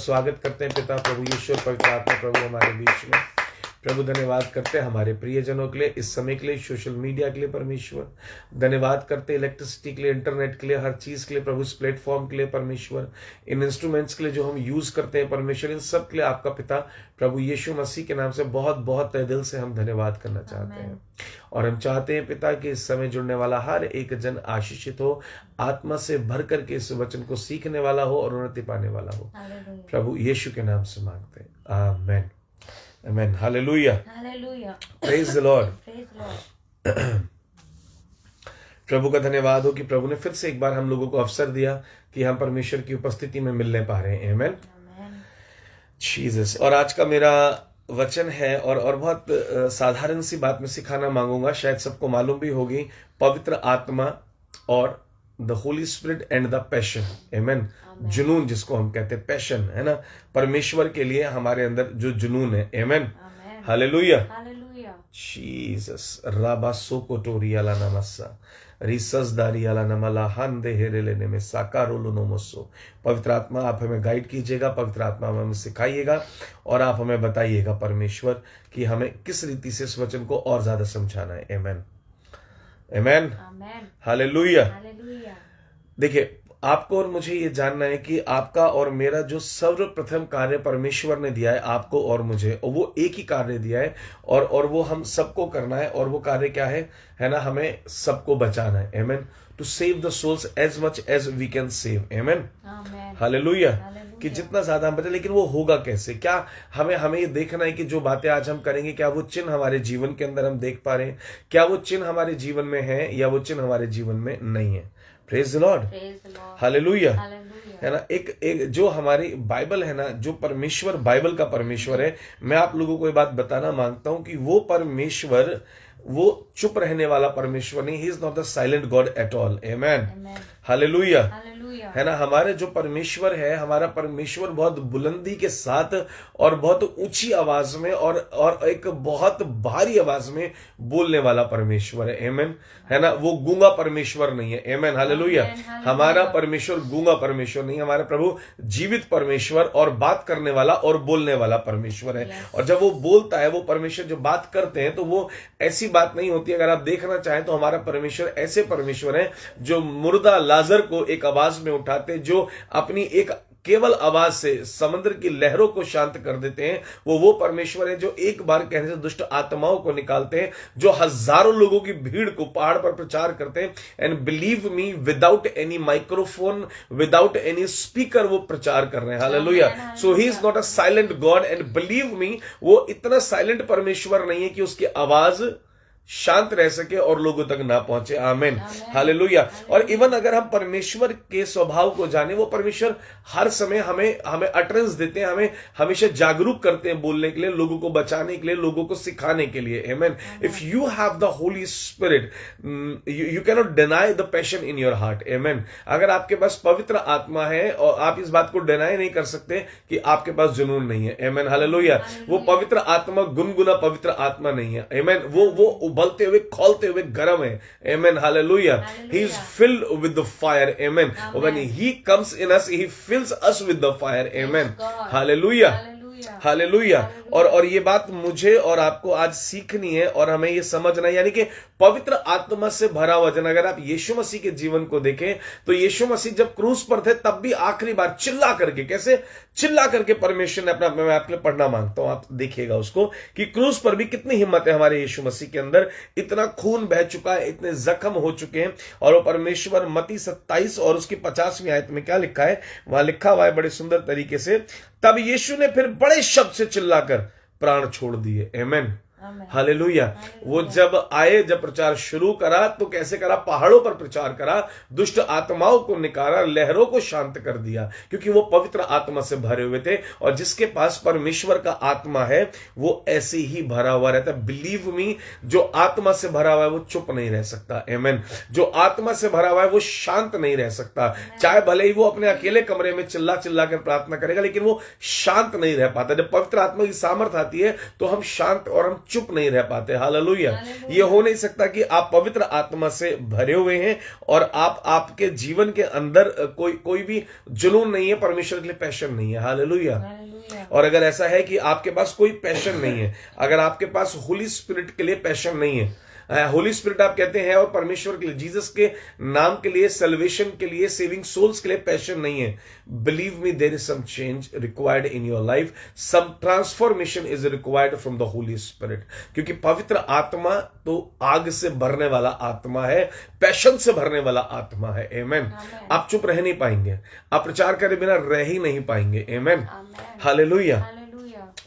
स्वागत करते हैं पिता प्रभु यीशु और पवित्र आत्मा प्रभु हमारे बीच में। प्रभु धन्यवाद करते हैं हमारे प्रियजनों के लिए, इस समय के लिए, सोशल मीडिया के लिए परमेश्वर। धन्यवाद करते हैं इलेक्ट्रिसिटी के लिए, इंटरनेट के लिए, हर चीज के लिए प्रभु, इस प्लेटफॉर्म के लिए परमेश्वर, इन इंस्ट्रूमेंट्स के लिए जो हम यूज करते हैं परमेश्वर, इन सब के लिए आपका पिता प्रभु यीशु मसीह के नाम से बहुत बहुत तहे दिल से हम धन्यवाद करना चाहते हैं। और हम चाहते हैं पिता कि इस समय जुड़ने वाला हर एक जन आशीषित हो, आत्मा से भर करके इस वचन को सीखने वाला हो और उन्नति पाने वाला हो। प्रभु यीशु के नाम से मांगते हैं, amen amen. Hallelujah, hallelujah, praise the Lord. Praise lord. प्रभु का धन्यवाद हो कि प्रभु ने फिर से एक बार हम लोगों को अवसर दिया कि हम परमेश्वर की उपस्थिति में मिलने पा रहे हैं। आमेन जीसस। और आज का मेरा वचन है और बहुत साधारण सी बात में सिखाना मांगूंगा, शायद सबको मालूम भी होगी, पवित्र आत्मा और the Holi spirit and the passion. Amen. जुनून जिसको हम कहते हैं, पैशन है ना, परमेश्वर के लिए हमारे अंदर जो जुनून है। आमेन। Hallelujah, hallelujah. जीसस। राबा सोकोटोरिया ला नमस्सा रिससदारी अला नमला हंदे हेरेलेने में साकारोलो नमस्सो। पवित्र आत्मा आप हमें गाइड कीजिएगा, पवित्र आत्मा हमें सिखाइएगा और आप हमें बताइएगा परमेश्वर कि हमें किस रीति से इस वचन को और ज्यादा समझाना है। आमेन आमेन। हालेलुया। हालेलुया। देखिए, आपको और मुझे ये जानना है कि आपका और मेरा जो सर्वप्रथम कार्य परमेश्वर ने दिया है आपको और मुझे, और वो एक ही कार्य दिया है और वो हम सबको करना है। और वो कार्य क्या है ना, हमें सबको बचाना है। Amen. To save the souls as much as we can save. Amen. Hallelujah. कि जितना ज्यादा हम बचे, लेकिन वो होगा कैसे? क्या हमें ये देखना है कि जो बातें आज हम करेंगे, क्या वो चिन्ह हमारे जीवन के अंदर हम देख पा रहे हैं? क्या वो चिन्ह हमारे जीवन में है या वो चिन्ह हमारे जीवन में नहीं है? Praise the Lord, hallelujah. है ना, एक जो हमारी बाइबल है ना, जो परमेश्वर बाइबल का परमेश्वर है, मैं आप लोगों को ये बात बताना मांगता हूं कि वो परमेश्वर वो चुप रहने वाला परमेश्वर नहीं। He is not the silent God at all. Amen. Hallelujah. है ना, हमारे जो परमेश्वर है, हमारा परमेश्वर बहुत बुलंदी के साथ और बहुत ऊंची आवाज में और एक बहुत भारी आवाज में बोलने वाला परमेश्वर है। आमेन। है ना, वो गूंगा परमेश्वर नहीं है। आमेन। हालेलुया। हमारा परमेश्वर गूंगा परमेश्वर नहीं, हमारा प्रभु जीवित परमेश्वर और बात करने वाला और बोलने वाला परमेश्वर है। और जब वो बोलता है, वो परमेश्वर जो बात करते हैं, तो वो ऐसी बात नहीं होती। अगर आप देखना चाहें तो हमारा परमेश्वर ऐसे परमेश्वर है जो मुर्दा लाजर को एक आवाज में उठाते, जो अपनी एक केवल आवाज से समुद्र की लहरों को शांत कर देते हैं। वो परमेश्वर है जो एक बार कहने से दुष्ट आत्माओं को निकालते हैं, जो हजारों लोगों की भीड़ को पहाड़ पर प्रचार करते हैं। And believe me, without any microphone, without any speaker वो प्रचार कर रहे हैं। Hallelujah. So he is not a silent God. And believe me, वो इतना साइलेंट परमेश्वर नहीं है कि उसकी आवाज शांत रह सके और लोगों तक ना पहुंचे। आमेन। हालेलुया। और इवन अगर हम परमेश्वर के स्वभाव को जाने, वो परमेश्वर हर समय हमें अटरेंस देते हैं, हमें हमेशा जागरूक करते हैं बोलने के लिए, लोगों को बचाने के लिए, लोगों को सिखाने के लिए। Amen. If you have the Holi Spirit, you can not deny the passion in your heart. Amen. अगर आपके पास पवित्र आत्मा है और आप इस बात को डिनाई नहीं कर सकते कि आपके पास जुनून नहीं है। आमेन। हालेलुया। वो पवित्र आत्मा गुनगुना पवित्र आत्मा नहीं है। आमेन। वो उबलते हुए, खौलते हुए गर्म है। Amen. Hallelujah. He is filled with the fire. Amen. When he comes in us, he fills us with the fire. Amen. Hallelujah. Hallelujah. और ये बात मुझे और आपको आज सीखनी है और हमें ये समझना है, यानी कि पवित्र आत्मा से भरा वचन। अगर आप यीशु मसीह के जीवन को देखें तो यीशु मसीह जब क्रूस पर थे, तब भी आखिरी बार चिल्ला करके, कैसे चिल्ला करके परमेश्वर ने अपना, मैं आपके लिए पढ़ना मांगता हूं, आप देखिएगा उसको, कि क्रूस पर भी कितनी हिम्मत है हमारे यीशु मसीह के अंदर। इतना खून बह चुका है, इतने जख्म हो चुके हैं। और वो परमेश्वर मत्ती 27 और उसकी 50वीं आयत में क्या लिखा है, वहां लिखा हुआ है बड़े सुंदर तरीके से, तब यीशु ने फिर बड़े शब्द से चिल्लाकर प्राण छोड़ दिए। आमेन। हालेलुया। वो जब आए, जब प्रचार शुरू करा, तो कैसे करा? पहाड़ों पर प्रचार करा, दुष्ट आत्माओं को निकाला, लहरों को शांत कर दिया, क्योंकि वो पवित्र आत्मा से भरे हुए थे। और जिसके पास परमेश्वर का आत्मा है, वो ऐसे ही भरा हुआ रहता है। बिलीव मी, जो आत्मा से भरा हुआ है वो चुप नहीं रह सकता। आमेन। जो आत्मा से भरा हुआ है वो शांत नहीं रह सकता। चाहे भले ही वो अपने अकेले कमरे में चिल्ला चिल्ला कर प्रार्थना करेगा, लेकिन वो शांत नहीं रह पाता। जब पवित्र आत्मा की सामर्थ आती है तो हम शांत और हम चुप नहीं रह पाते। हालेलुया। हालेलुया। ये हो नहीं सकता कि आप पवित्र आत्मा से भरे हुए हैं और आपके जीवन के अंदर कोई भी जुनून नहीं है, परमेश्वर के लिए पैशन नहीं है। हालेलुया। हालेलुया। और अगर ऐसा है कि आपके पास कोई पैशन नहीं है, अगर आपके पास होली स्पिरिट के लिए पैशन नहीं है, होली स्पिरिट आप कहते हैं और परमेश्वर के लिए, जीसस के नाम के लिए, सल्वेशन के लिए, सेविंग सोल्स के लिए पैशन नहीं है, believe me there is some change required in your life, some transformation is required from the Holi spirit. क्योंकि पवित्र आत्मा तो आग से भरने वाला आत्मा है, पैशन से भरने वाला आत्मा है। आमेन। आप चुप रह नहीं पाएंगे, आप प्रचार करे बिना रह ही नहीं पाएंगे। आमेन। हालेलुया।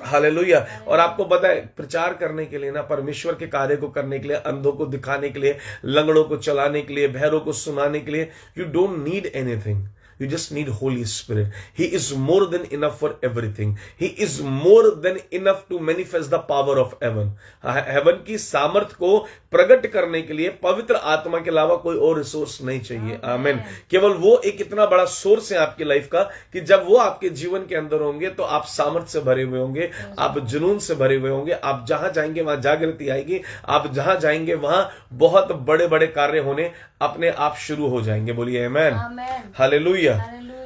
हालेलुया। और आपको पता है, प्रचार करने के लिए ना, परमेश्वर के कार्य को करने के लिए, अंधों को दिखाने के लिए, लंगड़ों को चलाने के लिए, बहरों को सुनाने के लिए, you don't need anything, you just need Holy Spirit. He is more than enough for everything. He is more than enough to manifest the power of heaven. Heaven की सामर्थ को प्रकट करने के लिए पवित्र आत्मा के अलावा कोई और रिसोर्स नहीं चाहिए। आमीन। केवल वो एक इतना बड़ा सोर्स है आपकी लाइफ का कि जब वो आपके जीवन के अंदर होंगे तो आप सामर्थ से भरे हुए होंगे, आप जुनून से भरे हुए होंगे, आप जहां जाएंगे वहां जागृति आएगी, आप जहां जाएंगे वहां बहुत बड़े बड़े कार्य होने अपने आप शुरू हो जाएंगे। बोलिए आमीन। हालेलुया।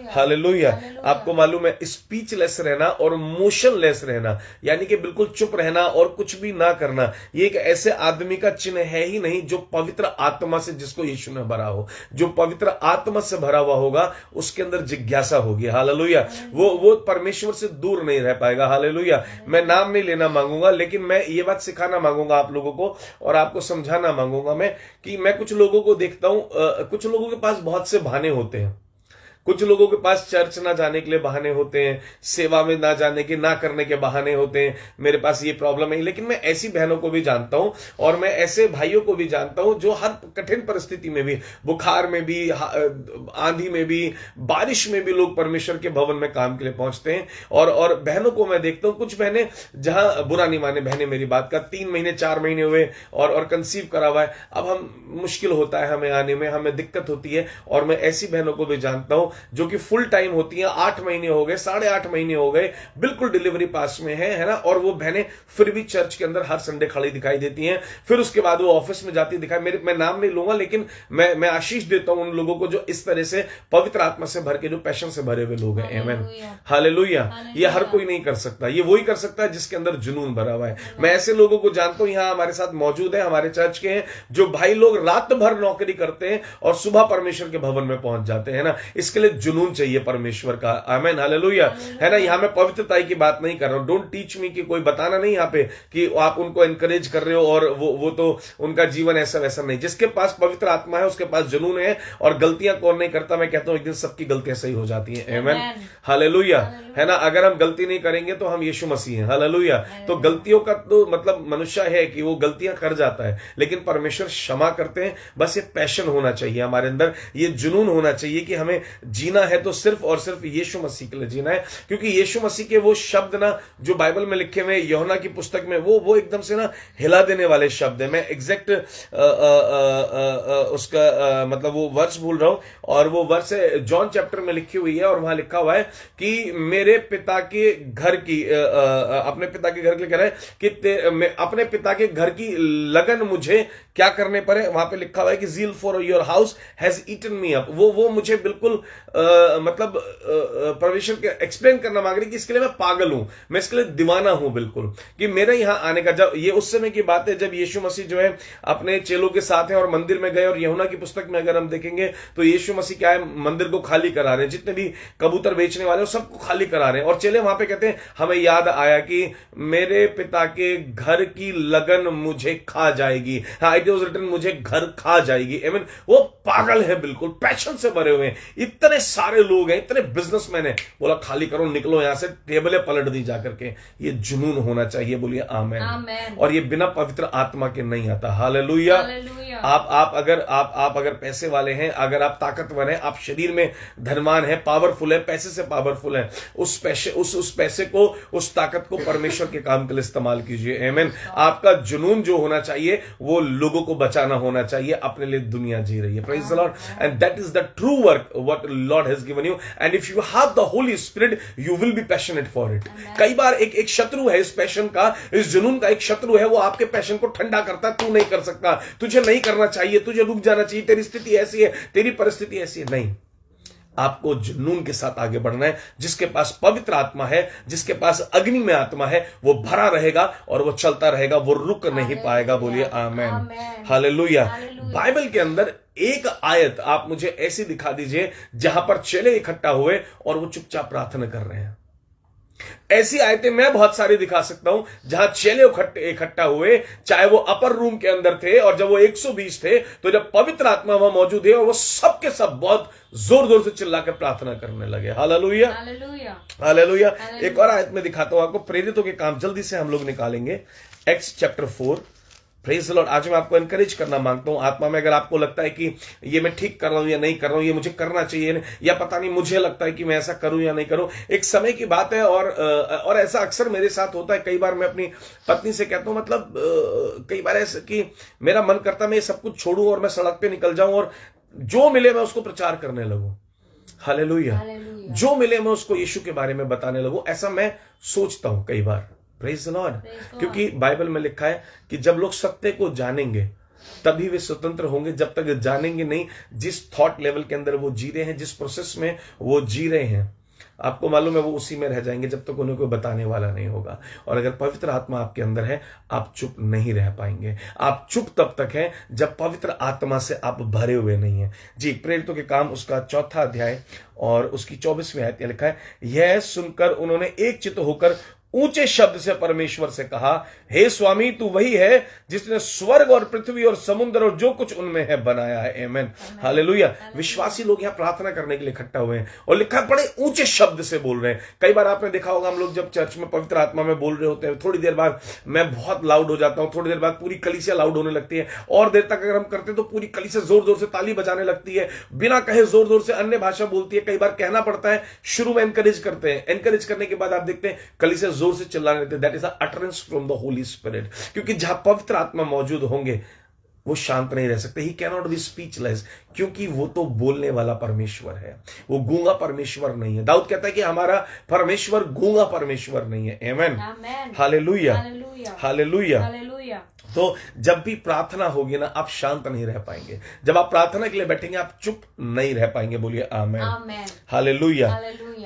हालेलुया। आपको मालूम है, स्पीचलेस रहना और मोशनलेस रहना, यानी कि बिल्कुल चुप रहना और कुछ भी ना करना, ये एक ऐसे आदमी का चिन्ह है ही नहीं जो पवित्र आत्मा से, जिसको यीशु ने भरा हो। जो पवित्र आत्मा से भरा हुआ होगा उसके अंदर जिज्ञासा होगी। हालेलुया। वो परमेश्वर से दूर नहीं रह पाएगा। हालेलुया। मैं नाम नहीं लेना मांगूंगा, लेकिन मैं ये बात सिखाना मांगूंगा आप लोगों को और आपको समझाना मांगूंगा मैं कि मैं कुछ लोगों को देखता हूं, कुछ लोगों के पास बहुत से बहाने होते हैं। कुछ लोगों के पास चर्च ना जाने के लिए बहाने होते हैं, सेवा में ना जाने के, ना करने के बहाने होते हैं, मेरे पास ये प्रॉब्लम है। लेकिन मैं ऐसी बहनों को भी जानता हूं और मैं ऐसे भाइयों को भी जानता हूं जो हर कठिन परिस्थिति में भी, बुखार में भी, आंधी में भी, बारिश में भी लोग परमेश्वर के भवन में काम के लिए पहुंचते हैं। और बहनों को मैं देखता हूं, कुछ बहनें, जहां बुरा नहीं माने बहनें मेरी बात का, 3 महीने 4 महीने हुए और कंसीव करा हुआ है, अब हम मुश्किल होता है हमें आने में, हमें दिक्कत होती है। और मैं ऐसी बहनों को भी जानता हूं जो कि फुल टाइम होती हैं, 8 महीने हो गए, 8.5 महीने हो गए, बिल्कुल डिलीवरी पास में है ना, और वो बहनें फिर भी चर्च के अंदर हर संडे खड़ी दिखाई देती हैं। फिर उसके बाद वो ऑफिस में जाती दिखाई, मैं नाम नहीं लूंगा, लेकिन मैं आशीष देता हूं उन लोगों को जो इस तरह से पवित्र आत्मा से भर के, जो पैशन से भरे हुए लोग हैं। आमीन। हालेलुया। ये हर कोई नहीं कर सकता, ये वही कर सकता है जिसके अंदर जुनून भरा हुआ है। मैं ऐसे लोगों को जानता हूं, यहां हमारे साथ मौजूद है, हमारे चर्च के हैं, जो भाई लोग रात भर नौकरी करते हैं और सुबह परमेश्वर के भवन में पहुंच जाते हैं ना। इसके लिए जुनून चाहिए परमेश्वर का। आमीन। हालेलुया। है ना। यहां मैं पवित्रता की बात नहीं कर रहा हूं। डोंट टीच मी कि कोई बताना नहीं यहां पे कि आप उनको एनकरेज कर रहे हो और वो तो उनका जीवन ऐसा वैसा नहीं। जिसके पास पवित्र आत्मा है उसके पास जुनून है। और गलतियां कौन नहीं करता, मैं कहता हूं एक दिन सबकी गलतियां सही हो जाती हैं। आमीन। हालेलुया। है ना। अगर हम गलती नहीं करेंगे तो हम यीशु मसीह हैं। हालेलुया। तो गलतियों का तो मतलब मनुष्य है कि वो गलतियां कर जाता है, लेकिन परमेश्वर क्षमा करते हैं। बस ये पैशन होना चाहिए हमारे अंदर, ये जुनून होना चाहिए कि हमें जीना है तो सिर्फ और सिर्फ यीशु मसीह के लिए जीना है। क्योंकि यीशु मसीह के वो शब्द ना जो बाइबल में लिखे हुए, यूहन्ना की पुस्तक में, वो एकदम से ना हिला देने वाले शब्द है। मैं एग्जैक्ट उसका मतलब वो वर्स भूल रहा हूं, और वो वर्स है जॉन चैप्टर में लिखी हुई है, और वहां लिखा हुआ है कि मेरे पिता के घर की, अपने पिता के घर के लिए कह रहा है कि अपने पिता के घर की लगन मुझे क्या करने पर है। वहां पे लिखा हुआ है कि zeal for your house has eaten me up। वो मुझे बिल्कुल मतलब परमेश्वर के एक्सप्लेन करना मांग रही कि इसके लिए मैं पागल हूं, मैं इसके लिए दीवाना हूं बिल्कुल, कि मेरे यहां आने का। जब ये उस समय की बात है जब यीशु मसीह जो है अपने चेलों के साथ है और मंदिर में गए, और यूहन्ना की पुस्तक में अगर हम देखेंगे तो यीशु मसीह क्या है, मंदिर को खाली करा रहे हैं, जितने भी कबूतर बेचने वाले सबको खाली करा रहे हैं। और चेले वहां पे कहते हैं हमें याद आया कि मेरे पिता के घर की लगन मुझे खा जाएगी। हाँ, इट वाज रिटन, मुझे घर खा जाएगी। आई मीन वो पागल है, बिल्कुल पैशन से भरे हुए हैं। इतने सारे लोग हैं, इतने बिजनेसमैन हैं, बोला खाली करो, निकलो यहां से, टेबलें पलट दी जाकर के। ये जुनून होना चाहिए। बोलिए आमीन। और ये बिना पवित्र आत्मा के नहीं आता। हालेलुया। आप अगर पैसे वाले हैं, अगर आप ताकतवर हैं, आप शरीर में धनवान हैं, पावरफुल है, पैसे से पावरफुल है, उस पैसे को, उस ताकत को परमेश्वर के काम के लिए इस्तेमाल कीजिए। आमीन। आपका जुनून जो होना चाहिए वो लोगों को बचाना होना चाहिए, अपने लिए दुनिया जी रही है। Praise the Lord. And that is the true work what Lord has given you, and if you have the Holi Spirit you will be passionate for it. कई बार एक शत्रु है इस पैशन का, इस जुनून का एक शत्रु है, वो आपके पैशन को ठंडा करता है। तू नहीं कर सकता, तुझे नहीं करना चाहिए, तुझे रुक जाना चाहिए, तेरी स्थिति ऐसी है, तेरी परिस्थिति ऐसी है। नहीं, आपको जुनून के साथ आगे बढ़ना है। जिसके पास पवित्र आत्मा है, जिसके पास अग्नि में आत्मा है, वो भरा रहेगा और वो चलता रहेगा, वो रुक नहीं पाएगा। बोलिए आमेन, हालेलुया। बाइबल के अंदर एक आयत आप मुझे ऐसी दिखा दीजिए जहां पर चेले इकट्ठा हुए और वो चुपचाप प्रार्थना कर रहे हैं। ऐसी आयतें मैं बहुत सारी दिखा सकता हूं जहां चेले इकट्ठा हुए, चाहे वो अपर रूम के अंदर थे और जब वो 120 थे, तो जब पवित्र आत्मा वहां मौजूद है और वो सब के सब बहुत जोर जोर से चिल्ला के प्रार्थना करने लगे। Hallelujah, hallelujah. एक और आयत में दिखाता हूं आपको, प्रेरितों के काम जल्दी से हम लोग निकालेंगे। Acts chapter 4। Praise the Lord. आज मैं आपको एनकरेज करना मांगता हूं आत्मा में, अगर आपको लगता है कि ये मैं ठीक कर रहा हूं या नहीं कर रहा हूं, ये मुझे करना चाहिए या पता नहीं, मुझे लगता है कि मैं ऐसा करूं या नहीं करूं, एक समय की बात है। और ऐसा अक्सर मेरे साथ होता है। कई बार मैं अपनी पत्नी से कहता हूं, मतलब कई बार ऐसा कि मेरा मन करता मैं ये सब कुछ छोड़ूं और मैं सड़क पे निकल जाऊं और जो मिले मैं उसको प्रचार करने लगूं। हालेलुया। जो मिले मैं उसको यीशु के बारे में बताने लगूं। ऐसा मैं सोचता हूं कई बार। Praise the Lord. क्योंकि बाइबल में लिखा है कि जब लोग सत्य को जानेंगे तभी वे स्वतंत्र होंगे। जब तक जानेंगे नहीं, जिस थॉट लेवल के अंदर वो जी रहे हैं, जिस प्रोसेस में वो जी रहे हैं, आपको मालूम है वो उसी में रह जाएंगे जब तक उन्हें कोई बताने वाला नहीं होगा। और अगर पवित्र आत्मा आपके अंदर है, आप चुप नहीं रह पाएंगे। आप चुप तब तक हैं जब पवित्र आत्मा से आप भरे हुए नहीं हैं। जी, प्रेरितों के काम उसका 4 अध्याय और उसकी 24वीं आयत में लिखा है, यह सुनकर उन्होंने एक चित्त होकर ऊंचे शब्द से परमेश्वर से कहा, हे स्वामी, तू वही है जिसने स्वर्ग और पृथ्वी और समुद्र और जो कुछ उनमें है बनाया है। Amen, hallelujah. विश्वासी लोग यहां प्रार्थना करने के लिए इकट्ठा हुए हैं और लिखा बड़े ऊंचे शब्द से बोल रहे हैं। कई बार आपने देखा होगा, हम लोग जब चर्च में पवित्र आत्मा में बोल रहे होते हैं, थोड़ी देर बाद मैं बहुत लाउड हो जाता हूं, थोड़ी देर बाद पूरी कलीसिया लाउड होने लगती है, और देर तक अगर हम करते हैं तो पूरी कलीसिया जोर जोर से ताली बजाने लगती है, बिना कहे जोर जोर से अन्य भाषा बोलती है। कई बार कहना पड़ता है, शुरू में एनकरेज करते हैं, एनकरेज करने के बाद आप देखते हैं कलीसिया जोर से चिल्लाने लगते हैं। That is the utterance from the Holi spirit. क्योंकि जहां पवित्र आत्मा मौजूद होंगे वो शांत नहीं रह सकते। He can not be speechless, क्योंकि वो तो बोलने वाला परमेश्वर है, वो गूंगा परमेश्वर नहीं है। दाऊद कहता है कि हमारा परमेश्वर गूंगा परमेश्वर नहीं है। Amen, hallelujah, hallelujah. तो जब भी प्रार्थना होगी ना, आप शांत नहीं रह पाएंगे। जब आप प्रार्थना के लिए बैठेंगे आप चुप नहीं रह पाएंगे। बोलिए आमेन, हालेलुया,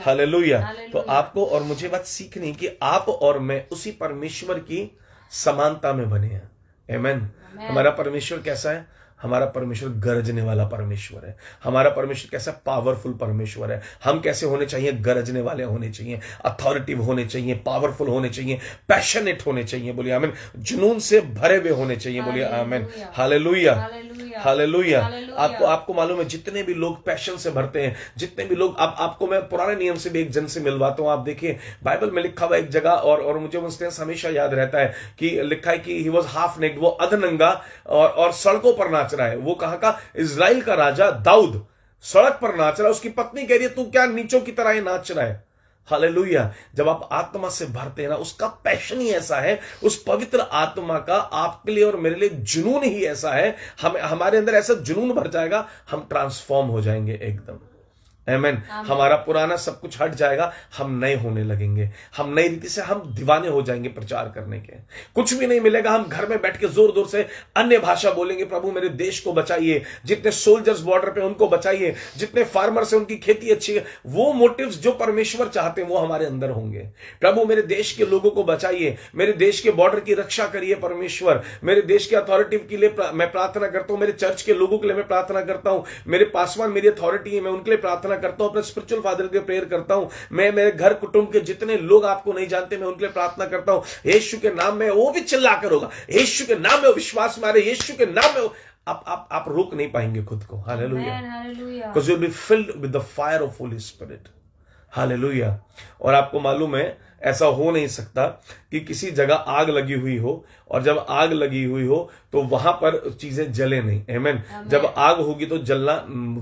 हालेलुया। तो आपको और मुझे बात सीखनी है कि आप और मैं उसी परमेश्वर की समानता में बने हैं। आमेन। हमारा परमेश्वर कैसा है? हमारा परमेश्वर गरजने वाला परमेश्वर है। हमारा परमेश्वर कैसा? पावरफुल परमेश्वर है। हम कैसे होने चाहिए? गरजने वाले होने चाहिए, अथॉरिटिव होने चाहिए, पावरफुल होने चाहिए, पैशनेट होने चाहिए। बोलिए आमीन। जुनून से भरे हुए होने चाहिए। बोलिए आमीन, हालेलुया, हालेलुया। आपको मालूम है, जितने भी लोग पैशन से भरते हैं, जितने भी लोग, आपको मैं पुराने नियम से भी एक जन से मिलवाता हूं। आप देखिए बाइबल में लिखा हुआ एक जगह, और मुझे वो इंस्टेंस हमेशा याद रहता है कि लिखा है कि ही वॉज हाफ नेक्ड, वो अधनंगा और सड़कों पर नाच रहा है। वो कहां का? इजराइल का राजा दाऊद सड़क पर नाच रहा है। उसकी पत्नी कह रही है, तू क्या नीचों की तरह ही नाच रहा है? हालेलुया। जब आप आत्मा से भरते हैं ना, उसका पैशन ही ऐसा है, उस पवित्र आत्मा का आपके लिए और मेरे लिए जुनून ही ऐसा है, हमारे अंदर ऐसा जुनून भर जाएगा, हम ट्रांसफॉर्म हो जाएंगे एकदम। आमेन। हमारा पुराना सब कुछ हट जाएगा, हम नए होने लगेंगे, हम नई रीति से हम दीवाने हो जाएंगे प्रचार करने के। कुछ भी नहीं मिलेगा, हम घर में बैठ के जोर जोर से अन्य भाषा बोलेंगे, प्रभु मेरे देश को बचाइए, जितने सोल्जर्स बॉर्डर पे उनको बचाइए, जितने फार्मर्स हैं उनकी खेती अच्छी है। वो मोटिव्स जो परमेश्वर चाहते हैं वो हमारे अंदर होंगे। प्रभु मेरे देश के लोगों को बचाइए, मेरे देश के बॉर्डर की रक्षा करिए परमेश्वर, मेरे देश के अथॉरिटी के लिए मैं प्रार्थना करता हूं, मेरे चर्च के लोगों के लिए मैं प्रार्थना करता हूं, मेरे पासवान मेरी अथॉरिटी है, मैं उनके लिए प्रार्थना करता हूं, अपने स्पिरिचुअल फादर के प्रेयर करता हूं, मैं मेरे घर कुटुंब के जितने लोग आपको नहीं जानते मैं उनके लिए प्रार्थना करता हूं। यीशु के नाम में वो भी चिल्ला कर होगा, यीशु के नाम में विश्वास में आ रहे, यीशु के नाम में आप रोक नहीं पाएंगे खुद को। Hallelujah, because you will be filled with the fire of Holi spirit. Hallelujah. और आपको मालूम है ऐसा हो नहीं सकता कि किसी जगह आग लगी हुई हो और जब आग लगी हुई हो तो वहां पर चीजें जले नहीं। आमीन। जब आग होगी तो जलना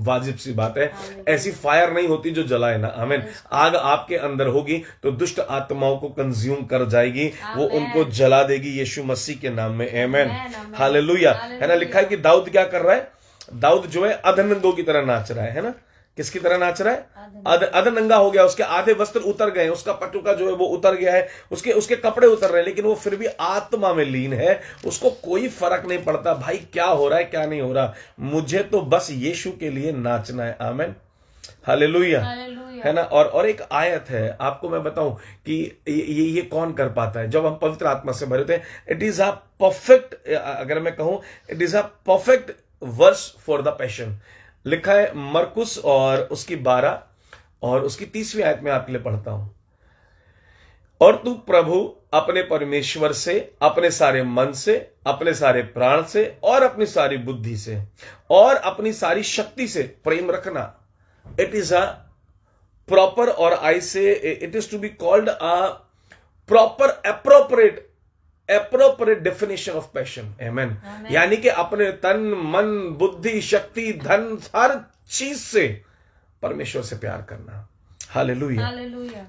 वाजिब सी बात है। ऐसी फायर नहीं होती जो जलाए ना। आमीन। आग आपके अंदर होगी तो दुष्ट आत्माओं को कंज्यूम कर जाएगी, वो उनको जला देगी यीशु मसीह के नाम में। आमीन। हालेलुया। है ना, लिखा है कि दाऊद क्या कर रहा है? दाऊद जो है अधनंगों की तरह नाच रहा है ना। किसकी तरह नाच रहा है? अधनंगा हो गया, उसके आधे वस्त्र उतर गए, उसका पटुका जो है वो उतर गया है, उसके कपड़े उतर रहे हैं, लेकिन वो फिर भी आत्मा में लीन है। उसको कोई फर्क नहीं पड़ता भाई क्या हो रहा है क्या नहीं हो रहा, मुझे तो बस यीशु के लिए नाचना है। आमीन। हालेलुया। है ना। और एक आयत है आपको मैं बताऊं कि ये कौन कर पाता है? जब हम पवित्र आत्मा से भरे थे, इट इज अ परफेक्ट, अगर मैं कहूं it is a perfect verse for the passion. लिखा है मरकुस और उसकी 12 और उसकी 30वीं आयत में आपके लिए पढ़ता हूं। और तू प्रभु अपने परमेश्वर से अपने सारे मन से, अपने सारे प्राण से और अपनी सारी बुद्धि से और अपनी सारी शक्ति से प्रेम रखना। इट इज अ प्रॉपर, और I say it is to be called a proper appropriate definition of passion. Amen. यानी कि अपने तन मन बुद्धि शक्ति धन हर चीज से परमेश्वर से प्यार करना। हालेलुया।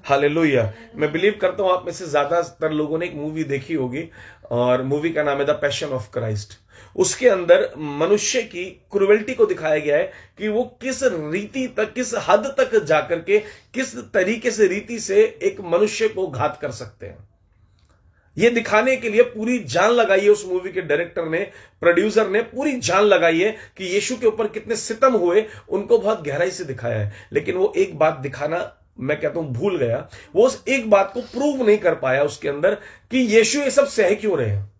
हालेलुया। मैं बिलीव करता हूं आप में से ज्यादातर लोगों ने एक मूवी देखी होगी और मूवी का नाम है द पैशन ऑफ क्राइस्ट। उसके अंदर मनुष्य की क्रूएल्टी को दिखाया गया है कि वो किस रीति तक, किस हद तक जाकर के, किस तरीके से रीति से एक मनुष्य को घात कर सकते हैं। ये दिखाने के लिए पूरी जान लगाई है उस मूवी के डायरेक्टर ने, प्रोड्यूसर ने पूरी जान लगाई है कि यीशु के ऊपर कितने सितम हुए, उनको बहुत गहराई से दिखाया है। लेकिन वो एक बात दिखाना मैं कहता हूं भूल गया। वो उस एक बात को प्रूव नहीं कर पाया उसके अंदर कि यीशु ये सब सह क्यों रहे हैं।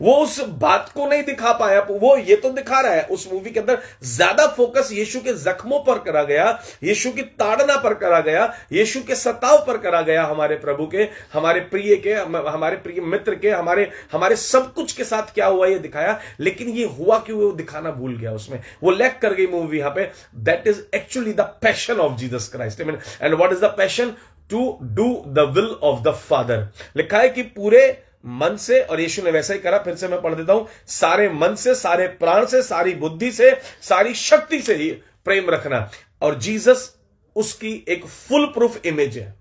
वो उस बात को नहीं दिखा पाया। वो ये तो दिखा रहा है उस मूवी के अंदर, ज्यादा फोकस यीशु के जख्मों पर करा गया, यीशु की ताड़ना पर करा गया, यीशु के सताव पर करा गया, हमारे प्रभु के, हमारे प्रिय के, हमारे प्रिय मित्र के, हमारे सब कुछ के साथ क्या हुआ ये दिखाया। लेकिन ये हुआ कि वो दिखाना भूल गया, उसमें वो लैक कर गई मूवी यहां पे। That is actually the passion of Jesus Christ. And what is the passion? To do the will of the father. लिखा है कि पूरे मन से, और यीशु ने वैसा ही करा। फिर से मैं पढ़ देता हूं, सारे मन से, सारे प्राण से, सारी बुद्धि से, सारी शक्ति से ही प्रेम रखना। और जीसस उसकी एक फुल प्रूफ इमेज है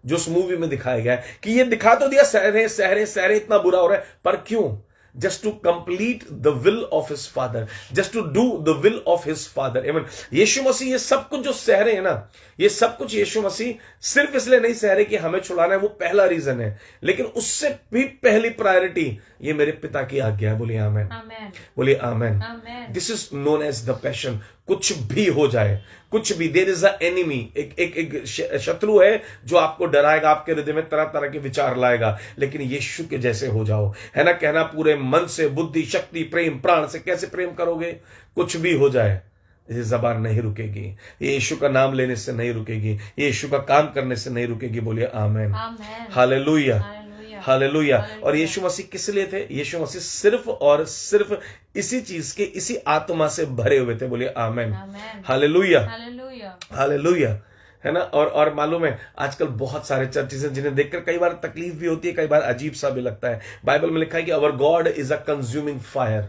जो उस मूवी में दिखाया गया है। कि ये दिखा तो दिया सहरे सहरे सहरे इतना बुरा हो रहा है, पर क्यों? Just to complete the will of his father, just to do the will of his father. आमीन। यीशु मसीह ये सब कुछ जो सह रहे हैं ना, ये सब कुछ यीशु मसीह सिर्फ इसलिए नहीं सह रहे कि हमें छुड़ाना है, वो पहला रीजन है। लेकिन उससे भी पहली प्रायोरिटी ये मेरे पिता की आज्ञा है। बोलिए आमेन। बोलिए amen. This is known as the passion. कुछ भी हो जाए, कुछ भी, देयर इज अ एनिमी, एक शत्रु है जो आपको डराएगा, आपके हृदय में तरह तरह के विचार लाएगा। लेकिन यीशु के जैसे हो जाओ, है ना। कहना पूरे मन से, बुद्धि शक्ति प्रेम प्राण से। कैसे प्रेम करोगे? कुछ भी हो जाए, ये जबान नहीं रुकेगी, ये यीशु का नाम लेने से नहीं रुकेगी, ये यीशु का काम करने से नहीं रुकेगी। बोलिए आमेन। हालेलुया। हालेलुया। और यीशु मसीह किस लिए थे? यीशु मसीह सिर्फ और सिर्फ इसी चीज के, इसी आत्मा से भरे हुए थे। बोलिए आमेन। हालेलुया। हालेलुया। है ना। और मालूम है आजकल बहुत सारे चर्चेस हैं जिन्हें देखकर कई बार तकलीफ भी होती है, कई बार अजीब सा भी लगता है। बाइबल में लिखा है कि our God is a consuming fire.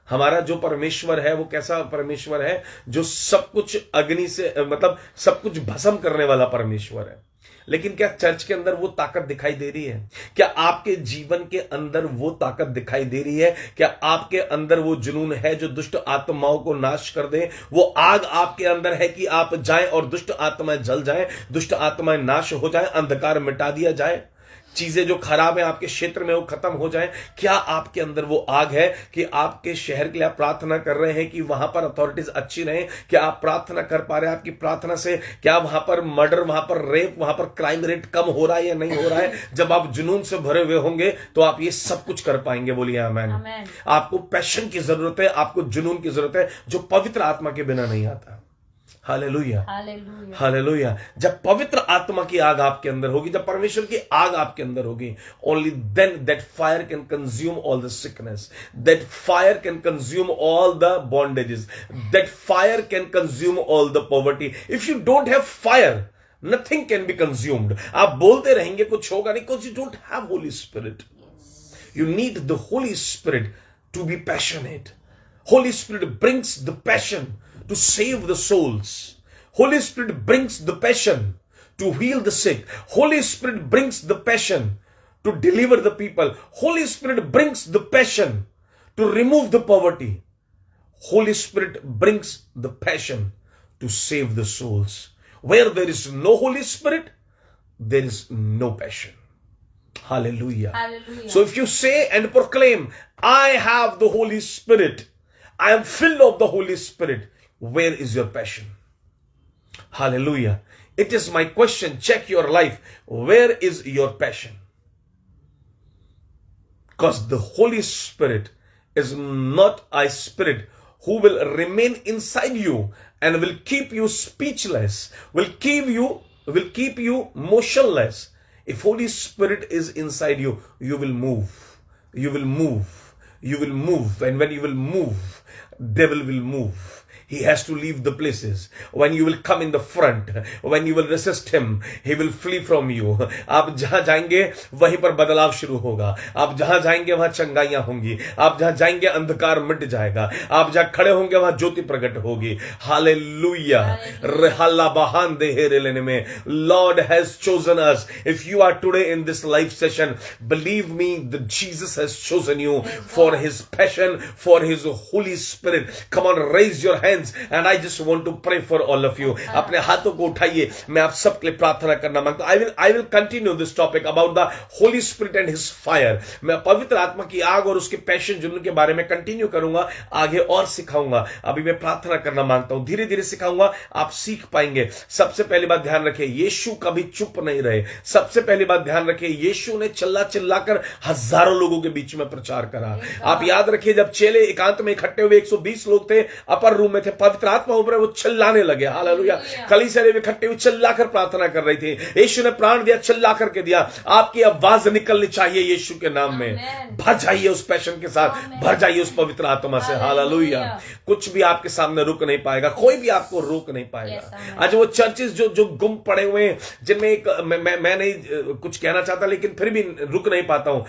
हमारा जो परमेश्वर है वो कैसा परमेश्वर है? जो सब कुछ अग्नि से, मतलब सब कुछ भस्म करने वाला परमेश्वर है। लेकिन क्या चर्च के अंदर वो ताकत दिखाई दे रही है? क्या आपके जीवन के अंदर वो ताकत दिखाई दे रही है? क्या आपके अंदर वो जुनून है जो दुष्ट आत्माओं को नाश कर दे? वो आग आपके अंदर है कि आप जाएं और दुष्ट आत्माएं जल जाएं, दुष्ट आत्माएं नाश हो जाएं, अंधकार मिटा दिया जाए, चीजें जो खराब है आपके क्षेत्र में वो खत्म हो जाए? क्या आपके अंदर वो आग है कि आपके शहर के लिए आप प्रार्थना कर रहे हैं कि वहां पर अथॉरिटीज अच्छी रहे? क्या आप प्रार्थना कर पा रहे हैं? आपकी प्रार्थना से क्या वहां पर मर्डर, वहां पर रेप, वहां पर क्राइम रेट कम हो रहा है या नहीं हो रहा है? जब आप जुनून से भरे हुए होंगे तो आप ये सब कुछ कर पाएंगे। बोलिए आमेन। आपको पैशन की जरूरत है, आपको जुनून की जरूरत है जो पवित्र आत्मा के बिना नहीं आता। Hallelujah, Hallelujah. हालेलुया। जब पवित्र आत्मा की आग आपके अंदर होगी, जब परमेश्वर की आग आपके अंदर होगी, only then that fire can consume all the sickness, that fire can consume all the bondages, that fire can consume all the poverty. If you don't have fire, nothing can be consumed. आप बोलते रहेंगे कुछ होगा नहीं, because you don't have holy spirit. You need the Holy Spirit to be passionate. Holy Spirit brings the passion to save the souls. Holy Spirit brings the passion to heal the sick. Holy Spirit brings the passion to deliver the people. Holy Spirit brings the passion to remove the poverty. Holy Spirit brings the passion to save the souls. Where there is no Holy Spirit, there is no passion. Hallelujah. Hallelujah. So if you say and proclaim, I have the Holy Spirit, I am filled of the Holy Spirit, where is your passion? Hallelujah. It is my question. Check your life. Where is your passion? Because the Holy Spirit is not a spirit who will remain inside you and will keep you speechless, will keep you motionless. If Holy Spirit is inside you, you will move. You will move. You will move. And when you will move, devil will move. He has to leave the places. When you will come in the front, when you will resist him, he will flee from you. आप जहां जाएंगे वहीं पर बदलाव शुरू होगा। आप जहां जाएंगे वहां चंगाइयां होंगी। आप जहां जाएंगे अंधकार मिट जाएगा। आप जहां खड़े होंगे वहां ज्योति प्रकट होगी। हालेलुया। रहला बहान दे हेरे लेने में। Lord has chosen us. If you are today in this live session, believe me that Jesus has chosen you for his passion, for his Holy Spirit. Come on, raise your hands. And I just want to pray for all of you. अपने हाथों को उठाइए, मैं आप सबके लिए प्रार्थना करना मांगता हूं। I will continue this topic about the Holy Spirit and His fire. मैं पवित्र आत्मा की आग और उसके पैशन जुनून के बारे में कंटिन्यू करूंगा, आगे और सिखाऊंगा। अभी मैं प्रार्थना करना मांगता हूं, धीरे धीरे सिखाऊंगा, आप सीख पाएंगे। सबसे पहली बात ध्यान रखिए, यीशु कभी चुप नहीं रहे। सबसे पहली बात ध्यान रखिए, यीशु ने चिल्ला चिल्लाकर हजारों लोगों के बीच में प्रचार करा। आप याद रखिए, जब चेले एकांत में इकट्ठे हुए 120 लोग थे, अपर रूम में थे, पवित्र आत्मा ऊपर वो चिल्लाने लगे। हालेलुया। कलीसिया में इकट्ठे हुए चिल्लाकर प्रार्थना कर रही थी। यीशु ने प्राण दिया, चिल्ला करके दिया। आपकी आवाज निकलनी चाहिए यीशु के नाम में। भर जाइए उस पैशन के साथ, भर जाइए उस पवित्र आत्मा से। हालेलुया। कुछ भी आपके सामने रुक नहीं पाएगा, कोई भी आपको रोक नहीं पाएगा। आज वो चर्चेस जो गुम पड़े हुए हैं, जिनमें एक मैं नहीं कुछ कहना चाहता, लेकिन फिर भी रुक नहीं पाता हूं।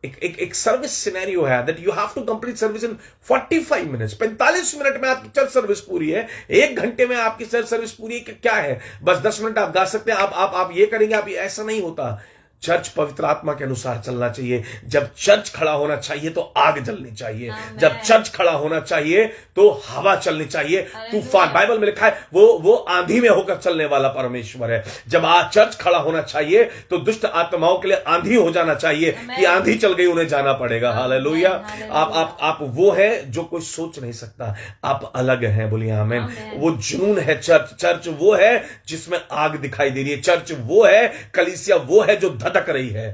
एक सर्विस सिनेरियो है that you have to complete service in 45 minutes. 45 minute में आपकी चर्च सर्विस पूरी है। 1 घंटे में आपकी चर्च सर्विस पूरी है। क्या है, बस 10 मिनट आप गा सकते हैं, आप ये करेंगे, आप ये, ऐसा नहीं होता। चर्च पवित्र आत्मा के अनुसार चलना चाहिए। जब चर्च खड़ा होना चाहिए तो आग जलनी चाहिए। जब चर्च खड़ा होना चाहिए तो हवा चलनी चाहिए। तूफान, बाइबल में लिखा है वो आंधी में होकर चलने वाला परमेश्वर है। जब चर्च खड़ा होना चाहिए तो दुष्ट आत्माओं के लिए आंधी हो जाना चाहिए कि आंधी चल गई, उन्हें जाना पड़ेगा। हालेलुया। आप वो है जो कोई सोच नहीं सकता। आप अलग हैं, बोलिए आमीन। वो जुनून है चर्च वो है जिसमें आग दिखाई दे रही है। चर्च वो है, कलीसिया वो है जो धधक रही है।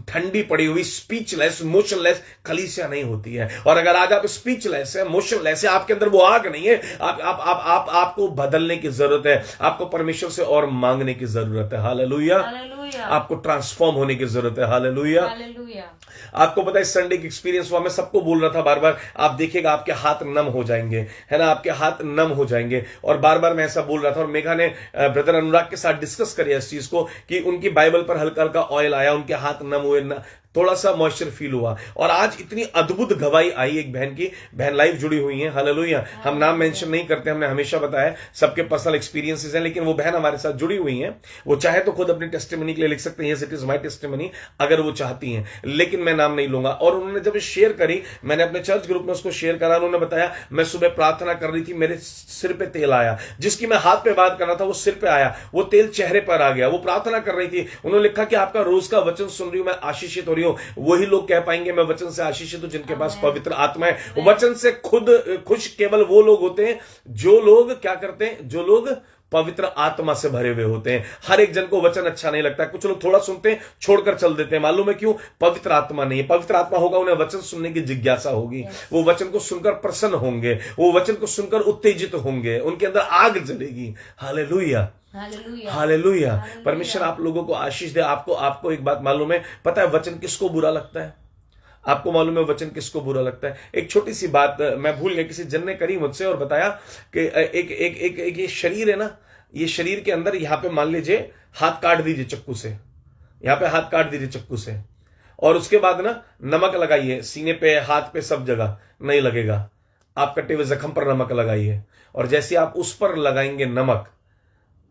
ठंडी पड़ी हुई, स्पीचलेस, मोशनलेस कलीसिया नहीं होती है। और अगर आज आप स्पीचलेस है, मोशनलेस है, आपके अंदर वो आग नहीं है, आपको बदलने की जरूरत है। आपको परमेश्वर से और मांगने की जरूरत है। हालेलुया। आपको ट्रांसफॉर्म होने की जरूरत है। हालेलुया। आपको पता है संडे की एक्सपीरियंस हुआ, मैं सबको बोल रहा था बार बार, आप देखिएगा आपके हाथ नम हो जाएंगे, है ना, आपके हाथ नम हो जाएंगे। और बार बार मैं ऐसा बोल रहा था, और मेघा ने ब्रदर अनुराग के साथ डिस्कस करिए इस चीज को कि उनकी बाइबल पर हल्का हल्का ऑयल आया, उनके हाथ नम हुए, थोड़ा सा मॉइस्चर फील हुआ। और आज इतनी अद्भुत गवाही आई एक बहन की, बहन लाइव जुड़ी हुई है। हालेलुया। हम नाम मेंशन नहीं करते, हमने हमेशा बताया सबके पर्सनल एक्सपीरियंसेस हैं, लेकिन वो बहन हमारे साथ जुड़ी हुई हैं। वो चाहे तो खुद अपनी टेस्टिमनी के लिए लिख सकते हैं, yes it is my testimony, अगर वो चाहती हैं, लेकिन मैं नाम नहीं लूंगा। और उन्होंने जब शेयर करी, मैंने अपने चर्च ग्रुप में उसको शेयर करा, उन्होंने बताया मैं सुबह प्रार्थना कर रही थी, मेरे सिर पे तेल आया, जिसकी मैं हाथ पे बात कर रहा था वो सिर पे आया, वो तेल चेहरे पर आ गया। वो प्रार्थना कर रही थी, उन्होंने लिखा कि आपका रोज का वचन सुन रही हूं, मैं आशीषित हो रही हूं। वही लोग कह पाएंगे मैं वचन से आशीषित हूं जिनके पास पवित्र आत्मा है। वचन से खुद खुश केवल वो लोग होते हैं जो लोग क्या करते हैं, जो लोग पवित्र आत्मा से भरे हुए होते हैं। हर एक जन को वचन अच्छा नहीं लगता है, कुछ लोग थोड़ा सुनते हैं छोड़कर चल देते हैं। मालूम है क्यों? पवित्र आत्मा नहीं है। पवित्र आत्मा होगा, उन्हें वचन सुनने की जिज्ञासा होगी, वो वचन को सुनकर प्रसन्न होंगे, वो वचन को सुनकर उत्तेजित होंगे, उनके अंदर आग जलेगी। Hallelujah, hallelujah. परमेश्वर आप लोगों को आशीष दे। आपको एक बात मालूम है, पता है वचन किसको बुरा लगता है? आपको मालूम है वचन किसको बुरा लगता है? एक छोटी सी बात मैं भूल गया, किसी जन ने करी मुझसे और बताया कि एक ये शरीर है ना, ये शरीर के अंदर यहाँ पे मान लीजिए हाथ काट दीजिए चक्कू से, यहाँ पे हाथ काट दीजिए चक्कू से, और उसके बाद ना नमक लगाइए सीने पे, हाथ पे, सब जगह, नहीं लगेगा। आप कटे हुए जख्म पर नमक लगाइए, और जैसे आप उस पर लगाएंगे नमक,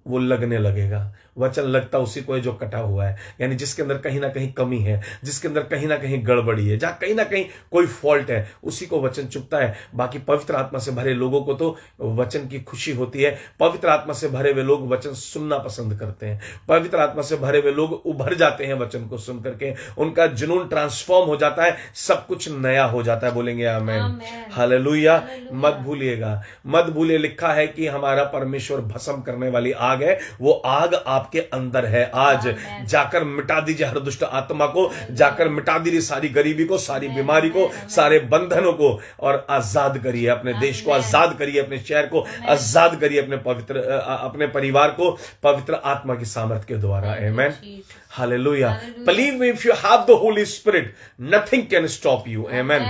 वो लगने लगेगा। वचन लगता उसी को है जो कटा हुआ है, यानी जिसके अंदर कहीं ना कहीं कमी है, जिसके अंदर कहीं ना कहीं गड़बड़ी है, जहां कहीं ना कहीं कोई फॉल्ट है, उसी को वचन चुभता है। बाकी पवित्र आत्मा से भरे लोगों को तो वचन की खुशी होती है। पवित्र आत्मा से भरे हुए लोग वचन सुनना पसंद करते हैं। पवित्र आत्मा से भरे हुए लोग उभर जाते हैं वचन को सुन करके, उनका जुनून ट्रांसफॉर्म हो जाता है, सब कुछ नया हो जाता है। बोलेंगे आमेन, हालेलुया। मत भूलिएगा, मत भूलिए, लिखा है कि हमारा परमेश्वर भस्म करने वाली आग है, वो आग आपके अंदर है। आज जाकर मिटा दीजिए हर दुष्ट आत्मा को, जाकर मिटा दीजिए सारी गरीबी को, सारी बीमारी को, सारे बंधनों को, और आजाद करिए अपने देश को, आजाद करिए अपने शहर को, आजाद करिए अपने परिवार को पवित्र आत्मा की सामर्थ के द्वारा। Amen, hallelujah. Believe me, if you have the Holi Spirit nothing can stop you. Amen,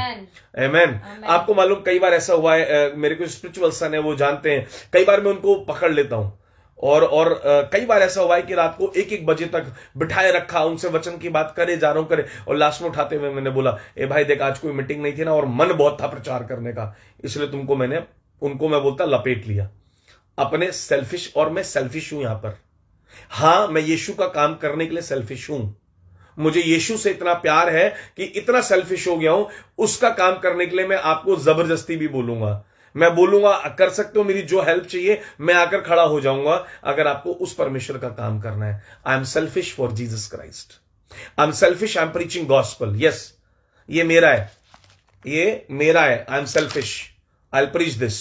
amen. आपको मालूम कई बार ऐसा हुआ है, मेरे को स्पिरिचुअल सन है, वो जानते हैं, कई बार मैं उनको पकड़ लेता हूं, और कई बार ऐसा हुआ है कि रात को 1-1 बजे तक बिठाए रखा, उनसे वचन की बात करे जा रहा हूं करे, और लास्ट में उठाते हुए मैंने बोला, ए भाई देख, आज कोई मीटिंग नहीं थी ना, और मन बहुत था प्रचार करने का, इसलिए उनको मैं बोलता लपेट लिया अपने सेल्फिश, और मैं सेल्फिश हूं यहां पर। हां, मैं यीशु का काम करने के लिए सेल्फिश हूं। मुझे यीशु से इतना प्यार है कि इतना सेल्फिश हो गया हूं, उसका काम करने के लिए मैं आपको जबरदस्ती भी बोलूंगा, मैं बोलूंगा कर सकते हो, मेरी जो हेल्प चाहिए मैं आकर खड़ा हो जाऊंगा, अगर आपको उस परमेश्वर का काम करना है। आई am selfish for Jesus Christ, I am selfish, I am preaching gospel. Yes, ये मेरा है, ये मेरा है। आई am selfish, I will preach this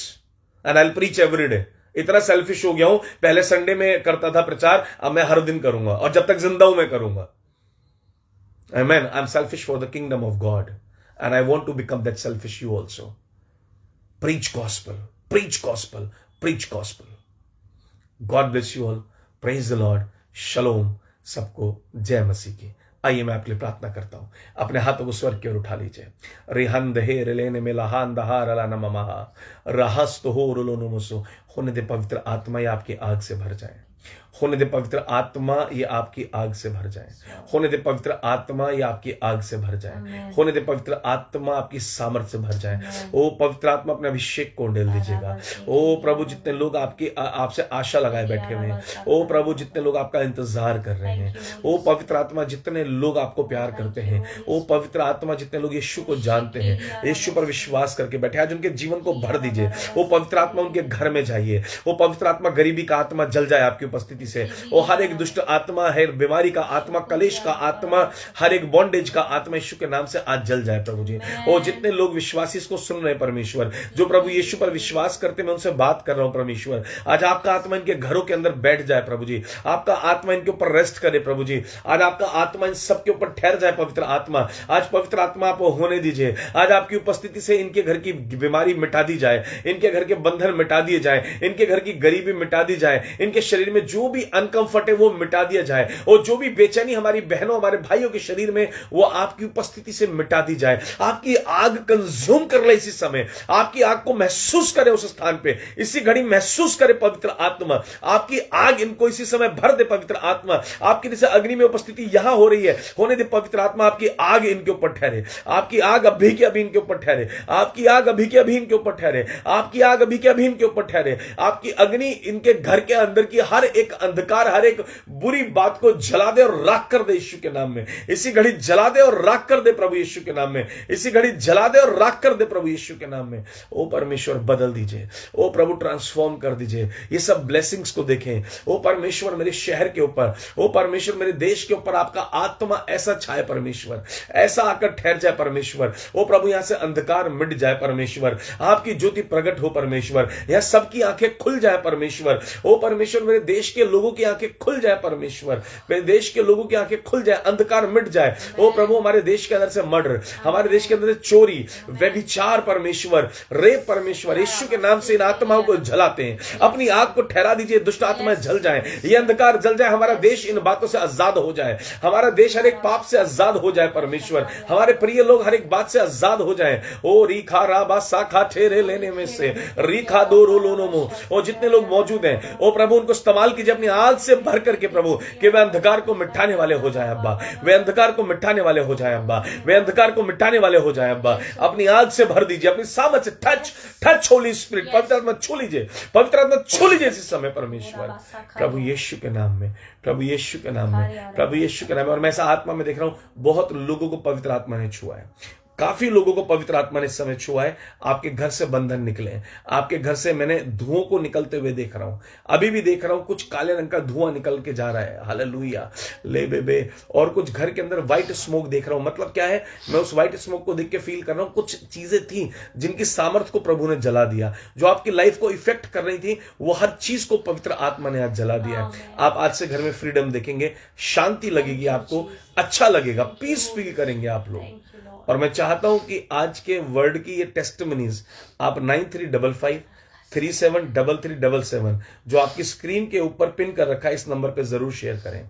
and I will preach every day. इतना सेल्फिश हो गया हूं, पहले संडे में करता था प्रचार, अब मैं हर दिन करूंगा, और जब तक जिंदा हूं मैं करूंगा। Amen. I am selfish for the kingdom of God and I want to become that selfish you also. Preach gospel, preach gospel, preach gospel. God bless you all. Praise the Lord. Shalom. सबको जय मसीह की। आइए मैं आपके लिए प्रार्थना करता हूं। अपने हाथों को स्वर्ग की ओर उठा लीजिए। रिहंद हे रिलेने में लहान दहार अला नमहा रहस्त हो रुलो नमसो। होने दे पवित्र आत्मा ये आपकी आग से भर जाए, होने दे पवित्र आत्मा ये आपकी आग से भर जाए, होने दे पवित्र आत्मा ये आपकी आग से भर जाए, होने दे पवित्र आत्मा आपकी सामर्थ से भर जाए। ओ पवित्र आत्मा अपने अभिषेक को डेल दीजिएगा। ओ प्रभु, जितने लोग आपसे आशा लगाए बैठे हुए हैं, ओ प्रभु जितने लोग आपका इंतजार कर रहे हैं, ओ पवित्र आत्मा जितने लोग आपको प्यार करते हैं, ओ पवित्र आत्मा जितने लोग यीशु को जानते हैं, यीशु पर विश्वास करके बैठे, आज उनके जीवन को भर दीजिए। ओ पवित्र आत्मा उनके घर में जाइए। ओ पवित्र आत्मा गरीबी का आत्मा जल जाए आपकी उपस्थिति से। वो हर एक दुष्ट आत्मा है, बीमारी का आत्मा, कलेश का आत्मा, हर एक बॉन्डेज का आत्मा यीशु के नाम से आज जल जाए प्रभु जी। और जितने लोग विश्वासी इसको सुन रहे हैं परमेश्वर, जो प्रभु यीशु पर विश्वास करते, मैं उनसे बात कर रहा हूं परमेश्वर, आज आपका आत्मा इनके घरों के अंदर बैठ जाए प्रभु जी, आपका आत्मा इनके ऊपर रेस्ट करे प्रभु जी, आज आपका आत्मा इन सबके ऊपर ठहर जाए। पवित्र आत्मा, आज पवित्र आत्मा आप होने दीजिए। आज आपकी उपस्थिति से इनके घर की बीमारी मिटा दी जाए, इनके घर के बंधन मिटा दिए जाए, इनके घर की गरीबी मिटा दी जाए, इनके शरीर में जो भी अनकंफर्ट है वो मिटा दिया जाए, और जो भी बेचैनी हमारी बहनों हमारे भाइयों के शरीर में, वो आपकी उपस्थिति से मिटा दी जाए। आपकी आग कंज्यूम कर ले इसी समय, आपकी आग को महसूस करे उस स्थान पे, इसी घड़ी महसूस करे पवित्र आत्मा, आपकी आग इनको इसी समय भर दे पवित्र आत्मा। आपकी जैसे अग्नि में उपस्थिति यहां हो रही है, होने दे पवित्र आत्मा, आपकी आग इनके ऊपर ठहरे, आपकी आग अभी के अभी इनके ऊपर ठहरे, आपकी आग अभी के अभी इनके ऊपर ठहरे, आपकी आग अभी के अभी इनके ऊपर ठहरे, आपकी अग्नि इनके घर के अंदर की हर एक अंधकार, हर एक बुरी बात को जला दे और राख कर दे यीशु के नाम में। इसी घड़ी जला दे और राख कर दे प्रभु यीशु के नाम में। इसी घड़ी जला दे और राख कर दे प्रभु यीशु के नाम में। ओ परमेश्वर बदल दीजिए, ओ प्रभु ट्रांसफॉर्म कर दीजिए, ये सब ब्लेसिंग्स को देखें। ओ परमेश्वर मेरे शहर के ऊपर, ओ परमेश्वर मेरे देश के ऊपर आपका आत्मा ऐसा छाए परमेश्वर, ऐसा आकर ठहर जाए परमेश्वर। ओ प्रभु यहां से अंधकार मिट जाए परमेश्वर, आपकी ज्योति प्रकट हो परमेश्वर, यहां सबकी आंखें खुल जाए परमेश्वर। ओ परमेश्वर मेरे देश के लोगों की आंखें खुल जाए परमेश्वर, मेरे देश के लोगों की आंखें खुल जाए, अंधकार मिट जाए। ओ प्रभु हमारे देश के अंदर से मर्डर, हमारे देश के अंदर से चोरी, व्यभिचार परमेश्वर, रेप परमेश्वर, यीशु के नाम से इन आत्माओं को जलाते हैं। अपनी आग को ठहरा दीजिए, दुष्ट आत्माएं जल जाएं, ये अंधकार जल जाए, हमारा देश इन बातों से आजाद हो जाए, हमारा देश हर एक पाप से आजाद हो जाए परमेश्वर, हमारे प्रिय लोग हर एक बात से आजाद हो जाएं। ओ रीखा राबा साखा ठेरे लेने में से रीखा दो रो लोनो मो, और जितने लोग मौजूद हैं ओ प्रभु उनको इस्तेमाल कीजिए अपनी आग से भर करके प्रभु, कि वे अंधकार को मिटाने वाले हो जाए अब्बा, वे अंधकार को मिटाने वाले हो जाए अब्बा, वे अंधकार को मिटाने वाले हो जाए अब्बा। अपनी आग से भर दीजिए, अपनी सामर्थ से टच होली स्पिरिट, पवित्र आत्मा छू लीजिए, पवित्र आत्मा छू लीजिए इस समय परमेश्वर, प्रभु यीशु के नाम में, प्रभु यीशु के नाम में, प्रभु यीशु के नाम में। और मैं ऐसा आत्मा में देख रहा हूं बहुत लोगों को पवित्र आत्मा ने छुआ है, काफी लोगों को पवित्र आत्मा ने इस समय छुआ है। आपके घर से बंधन निकले, आपके घर से मैंने धुओं को निकलते हुए देख रहा हूं, अभी भी देख रहा हूं, कुछ काले रंग का धुआं निकल के जा रहा है, हालेलुया ले बेबे। और कुछ घर के अंदर व्हाइट स्मोक देख रहा हूं, मतलब क्या है, मैं उस व्हाइट स्मोक को देख के फील कर रहा हूं कुछ चीजें थी जिनकी सामर्थ्य को प्रभु ने जला दिया, जो आपकी लाइफ को इफेक्ट कर रही थी, वो हर चीज को पवित्र आत्मा ने आज जला दिया है। आप आज से घर में फ्रीडम देखेंगे, शांति लगेगी आपको, अच्छा लगेगा, पीस फील करेंगे आप लोग। और मैं चाहता हूं कि आज के वर्ड की ये टेस्टिमनीज आप 9355373377 जो आपकी स्क्रीन के ऊपर पिन कर रखा है, इस नंबर पे जरूर शेयर करें।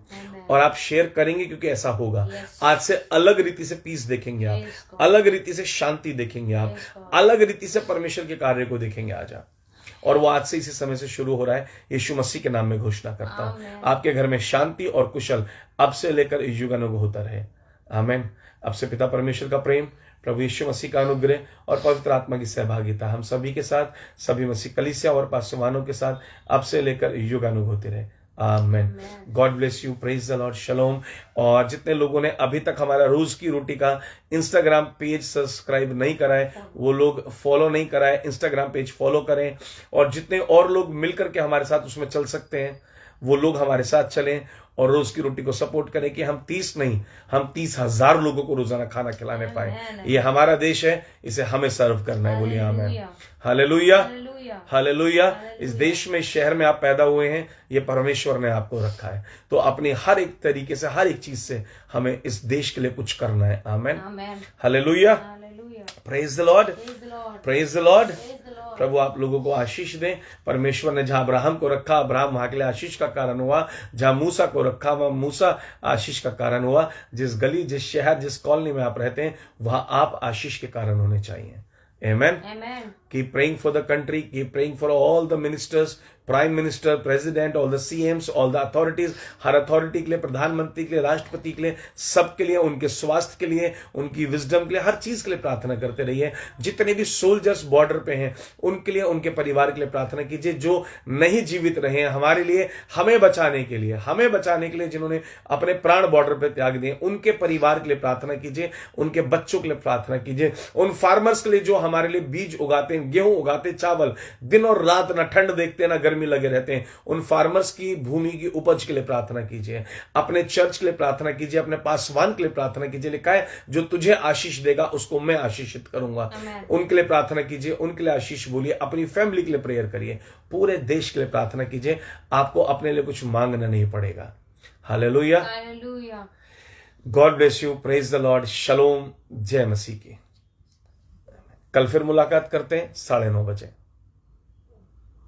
और आप शेयर करेंगे क्योंकि ऐसा होगा, आज से अलग रीति से पीस देखेंगे आप, अलग रीति से शांति देखेंगे आप, अलग रीति से परमेश्वर के कार्य को देखेंगे आज आप। और वो आज से इसी समय से शुरू हो रहा है। यीशु मसीह के नाम में घोषणा करता हूं, आपके घर में शांति और कुशल अब से लेकर युगानुग होता रहे। आमीन। अब से पिता परमेश्वर का प्रेम, प्रभु यीशु मसीह का अनुग्रह और पवित्र आत्मा की सहभागिता हम सभी के साथ, सभी मसीह कलीसिया और पासवानों के साथ अब से लेकर युगानुग होते रहे। Amen. God bless you, praise the Lord, shalom. और जितने लोगों ने अभी तक हमारा रोज की रोटी का इंस्टाग्राम पेज सब्सक्राइब नहीं करा है, वो लोग फॉलो नहीं करा है, इंस्टाग्राम पेज फॉलो करें। और जितने और लोग मिलकर के हमारे साथ उसमें चल सकते हैं, वो लोग हमारे साथ चलें और रोज की रोटी को सपोर्ट करें कि हम 30 नहीं, हम 30,000 लोगों को रोजाना खाना खिलाने पाए। ये हमारा देश है, इसे हमें सर्व करना है। बोलिए आमीन, हालेलुया, हालेलुया। इस देश में, इस शहर में आप पैदा हुए हैं, ये परमेश्वर ने आपको रखा है, तो अपनी हर एक तरीके से, हर एक चीज से हमें इस देश के लिए कुछ करना है। Amen, hallelujah, praise the Lord, praise the Lord. प्रभु आप लोगों को आशीष दें। परमेश्वर ने जहां अब्राहम को रखा, अब्राहम वहां के लिए आशीष का कारण हुआ। जहां मूसा को रखा, वहां मूसा आशीष का कारण हुआ। जिस गली, जिस शहर, जिस कॉलोनी में आप रहते हैं, वहां आप आशीष के कारण होने चाहिए। Amen. Keep praying for the country. Keep praying for all the ministers, prime minister, president, all the CM's, all the authorities, her authority के लिए, प्रधानमंत्री के लिए, राष्ट्रपति के लिए, सबके लिए, उनके स्वास्थ्य के लिए, उनकी विजडम के लिए, हर चीज के लिए प्रार्थना करते रहिए। जितने भी सोल्जर्स बॉर्डर पे हैं उनके लिए, उनके परिवार के लिए प्रार्थना कीजिए। जो नहीं जीवित रहे हैं हमारे लिए, हमें बचाने के लिए, हमें बचाने के लिए, जिन्होंने अपने प्राण बॉर्डर पे त्याग दिए, उनके परिवार के लिए प्रार्थना कीजिए। उनके बच्चों के लिए प्रार्थना कीजिए। उन फार्मर्स के लिए जो हमारे लिए बीज उगाते हैं, गेहूं उगाते, चावल, दिन और रात ना ठंड देखते ना गर्मी लगे रहते हैं, उन फार्मर्स की भूमि की उपज के लिए प्रार्थना कीजिए। अपने चर्च के लिए प्रार्थना कीजिए। अपने पासवान के लिए प्रार्थना कीजिए। लिखा है जो तुझे आशीष देगा उसको मैं आशीषित करूंगा। उनके लिए प्रार्थना कीजिए, उनके लिए आशीष बोलिए। अपनी फैमिली के लिए प्रेयर करिए। पूरे देश के लिए प्रार्थना कीजिए। आपको अपने लिए कुछ मांगना नहीं पड़ेगा। Hallelujah, God bless you, praise the Lord, shalom, जय मसीह की। कल फिर मुलाकात करते हैं 9:30 बजे।